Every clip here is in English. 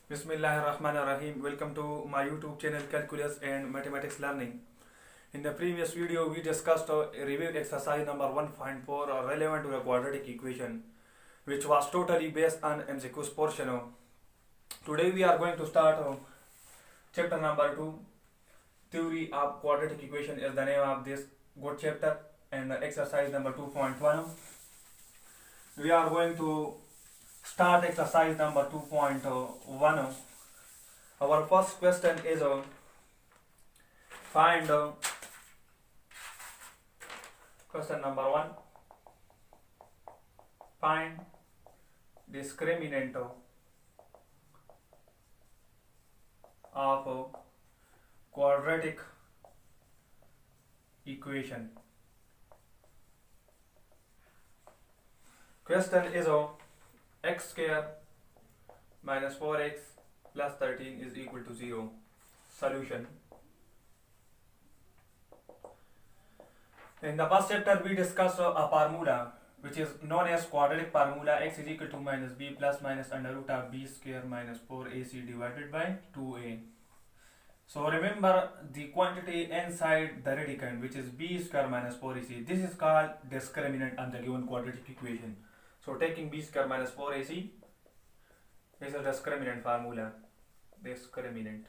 Bismillahirrahmanirrahim. Welcome to my YouTube channel Calculus and Mathematics Learning. In the previous video, we discussed a review exercise number 1.4 relevant to the quadratic equation, which was totally based on MCQ's portion. Today we are going to start chapter number 2. Theory of quadratic equation is the name of this good chapter, and exercise number 2.1. We are going to start exercise number 2.1. Our first question is find question number 1. Find discriminant of quadratic equation. Question is x square minus 4x plus 13 is equal to 0. Solution. In the first chapter we discussed a formula which is known as quadratic formula. X is equal to minus b plus minus under root of b square minus 4ac divided by 2a. So remember the quantity inside the radicand, which is b square minus 4ac. This is called discriminant on the given quadratic equation. So taking b square minus 4ac is a discriminant formula. Discriminant.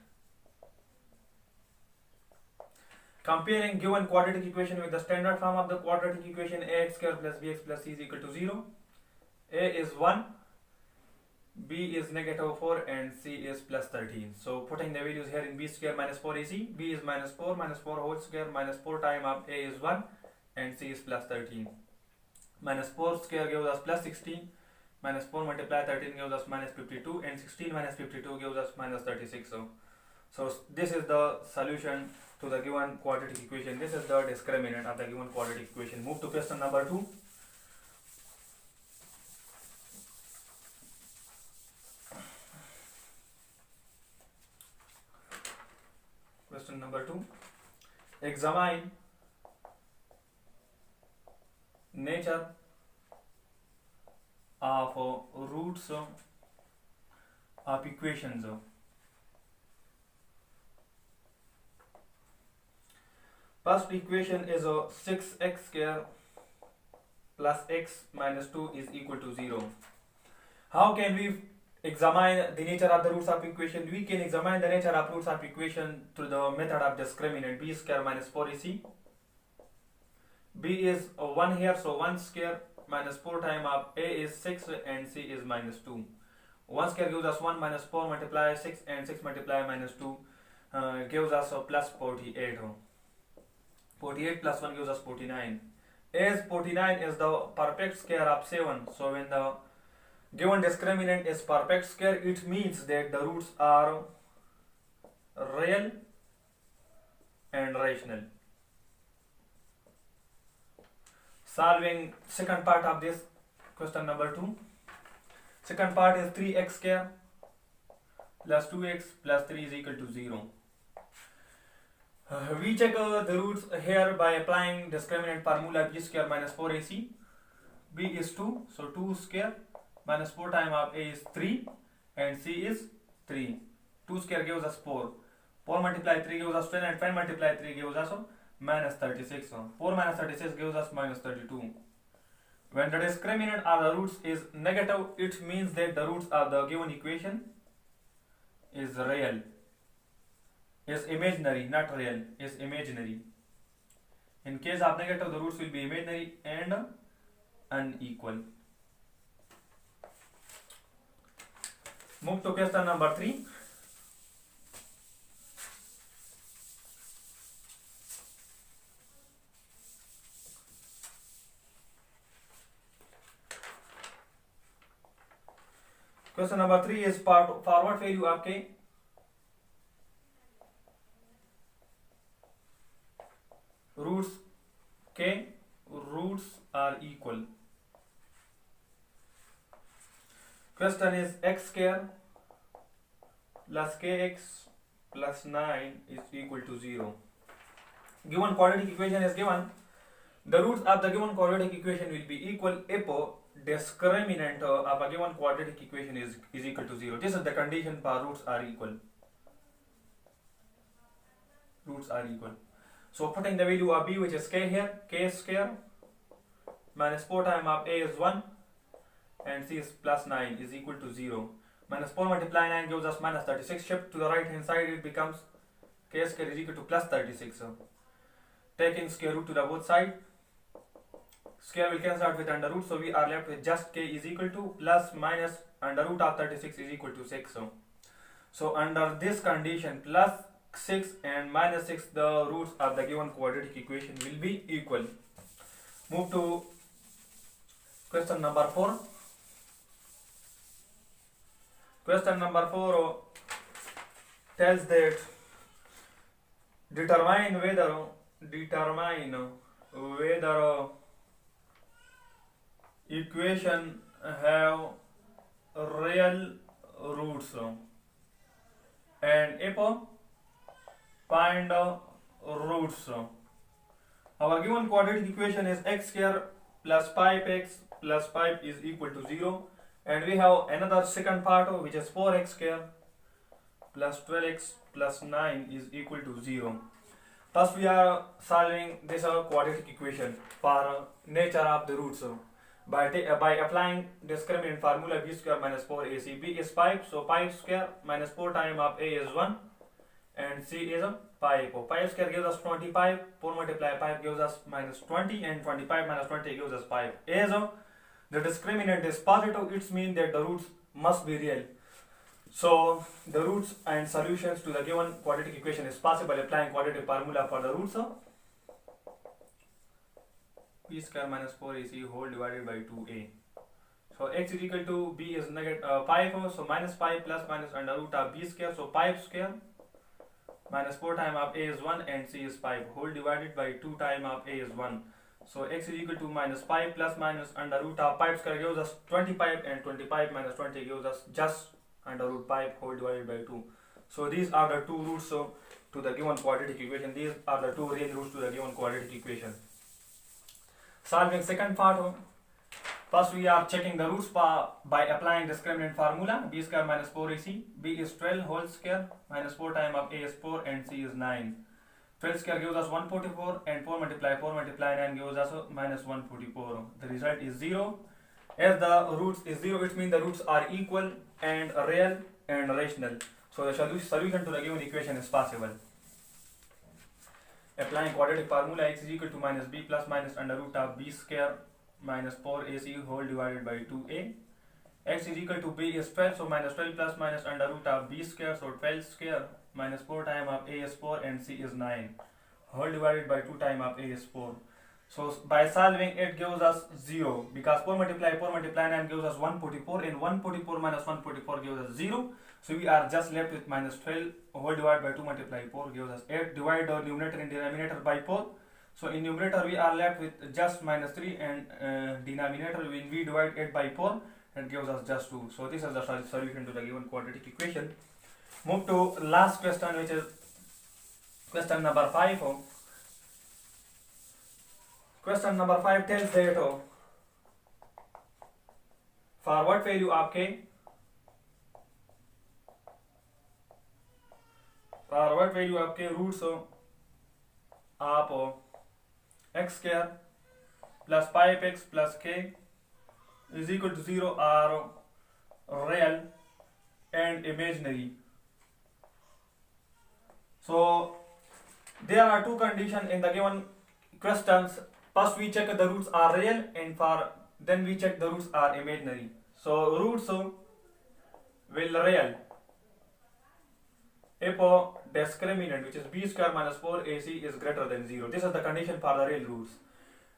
Comparing given quadratic equation with the standard form of the quadratic equation, ax square plus bx plus c is equal to 0. A is 1, b is negative 4 and c is plus 13. So putting the values here in b square minus 4ac, b is minus 4 whole square minus 4 times of a is 1 and c is plus 13. Minus 4 square gives us plus 16, minus 4 multiply 13 gives us minus 52, and 16 minus 52 gives us minus 36. So this is the solution to the given quadratic equation. This is the discriminant of the given quadratic equation. Move to question number 2. Question number 2. Examine nature of roots of equations. First equation is 6x square plus x minus 2 is equal to 0. How can we examine the nature of the roots of equation? We can examine the nature of roots of equation through the method of discriminant. B square minus 4ac. B is 1 here, so 1 square minus 4 times of a is 6 and c is minus 2. 1 square gives us 1 minus 4 multiply 6 and 6 multiply minus 2 gives us plus 48. 48 plus 1 gives us 49. As 49 is the perfect square of 7, so when the given discriminant is perfect square, it means that the roots are real and rational. Solving second part of this question number 2. Second part is 3x square plus 2x plus 3 is equal to 0. We check the roots here by applying discriminant formula b square minus 4ac. B is 2, so 2 square minus 4 times of a is 3 and c is 3. 2 square gives us 4. 4 multiply 3 gives us 10 and 5 multiply 3 gives us minus 36. 4 minus 36 gives us minus 32. When the discriminant of the roots is negative, it means that the roots of the given equation is real. Is imaginary, not real, is imaginary. In case of negative, the roots will be imaginary and unequal. Move to question number 3. Question number 3 is forward value of k. Roots k, roots are equal. Question is x square plus kx plus 9 is equal to 0. Given quadratic equation is given. The roots of the given quadratic equation will be equal if discriminant of a given quadratic equation is equal to 0. This is the condition for roots are equal. Roots are equal. So putting the value of b, which is k here, k square minus 4 times of a is 1 and c is plus 9 is equal to 0. Minus 4 multiply 9 gives us minus 36. Shift to the right hand side, it becomes k square is equal to plus 36. So taking square root to the both side, square will cancel out with under root, so we are left with just k is equal to plus minus under root of 36 is equal to 6. So under this condition, plus 6 and minus 6, the roots of the given quadratic equation will be equal. Move to question number 4. Question number 4 tells that determine whether equation have real roots, and if find roots. Our given quadratic equation is x square plus 5x plus 5 is equal to 0, and we have another second part which is 4x square plus 12x plus 9 is equal to 0. Thus we are solving this quadratic equation for nature of the roots. By applying discriminant formula b square minus 4ac, b is 5, so 5 square minus 4 times of a is 1 and c is 5. 5 square gives us 25, 4 multiply 5 gives us minus 20, and 25 minus 20 gives us 5. As the discriminant is positive, it means that the roots must be real. So the roots and solutions to the given quadratic equation is possible applying quadratic formula for the roots. B square minus 4ac whole divided by 2a. So x is equal to b is negative 5, so minus 5 plus minus under root of b square, so 5 square minus 4 times of a is 1 and c is 5 whole divided by 2 times of a is 1. So x is equal to minus 5 plus minus under root of 5 square gives us 25, and 25 minus 20 gives us just under root 5 whole divided by 2. So these are the two roots to the given quadratic equation. These are the two real roots to the given quadratic equation. Solving second part. First we are checking the roots by applying discriminant formula b square minus 4ac. b is 12 whole square minus 4 times of a is 4 and c is 9. 12 square gives us 144, and 4 multiply 9 gives us minus 144. The result is 0. As the roots is 0, it means the roots are equal and real and rational. So the solution to the given equation is possible. Applying quadratic formula, x is equal to minus b plus minus under root of b square minus 4ac whole divided by 2a. X is equal to b is 12, so minus 12 plus minus under root of b square, so 12 square minus 4 times of a is 4 and c is 9 whole divided by 2 times of a is 4. So by solving it gives us 0, because 4 multiply 9 gives us 144, and 144 minus 144 gives us 0. So we are just left with minus 12 whole divided by 2 multiply 4 gives us 8. Divide the numerator and denominator by 4. So in numerator we are left with just minus 3, and denominator when we divide 8 by 4, it gives us just 2. So this is the solution to the given quadratic equation. Move to last question, which is question number 5. Question number 5 tells that for what value of k, roots of x square plus 5x plus k is equal to 0 are real and imaginary. So there are two conditions in the given questions. First we check the roots are real, and then we check the roots are imaginary. So roots will real if discriminant, which is b square minus 4ac, is greater than 0. This is the condition for the real roots.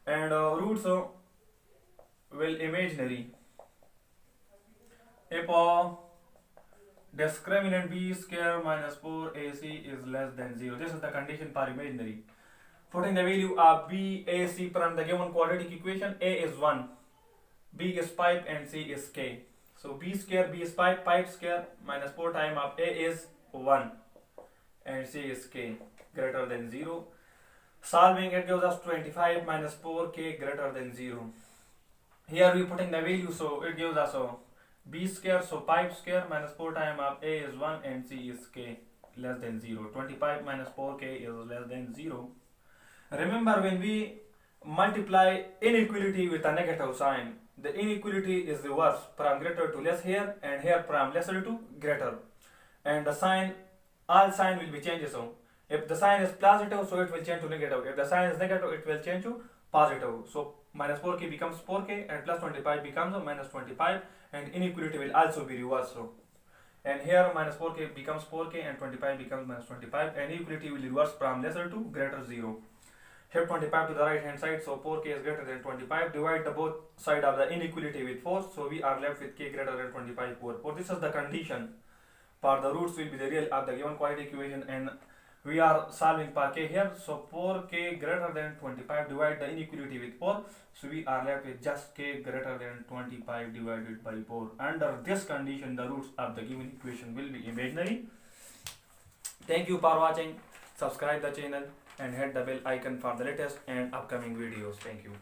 And roots will imaginary if discriminant b square minus 4ac is less than 0. This is the condition for imaginary. Putting the value of b, a, c from the given quadratic equation, a is 1, b is 5 and c is k. So b square, b is 5, 5 square minus 4 times of a is 1 and c is k greater than 0. Solving it gives us 25 minus 4k greater than 0. Here we putting the value, so it gives us b square, so 5 square minus 4 times of a is 1 and c is k less than 0. 25 minus 4k is less than 0. Remember, when we multiply inequality with a negative sign, the inequality is reverse from greater to less here, and here from lesser to greater, and the sign, all sign will be changed. So if the sign is positive, so it will change to negative. If the sign is negative, it will change to positive. So minus 4k becomes 4k and plus 25 becomes minus 25, and inequality will also be reversed. So, and here minus 4k becomes 4k and 25 becomes minus 25, and inequality will reverse from lesser to greater 0. Shift 25 to the right hand side, so 4k is greater than 25. Divide the both side of the inequality with 4, so we are left with k greater than 25 over 4. This is the condition for the roots will be the real of the given quadratic equation, and we are solving for k here. So 4k greater than 25, divide the inequality with 4, so we are left with just k greater than 25 divided by 4. Under this condition, the roots of the given equation will be imaginary. Thank you for watching. Subscribe the channel and hit the bell icon for the latest and upcoming videos. Thank you.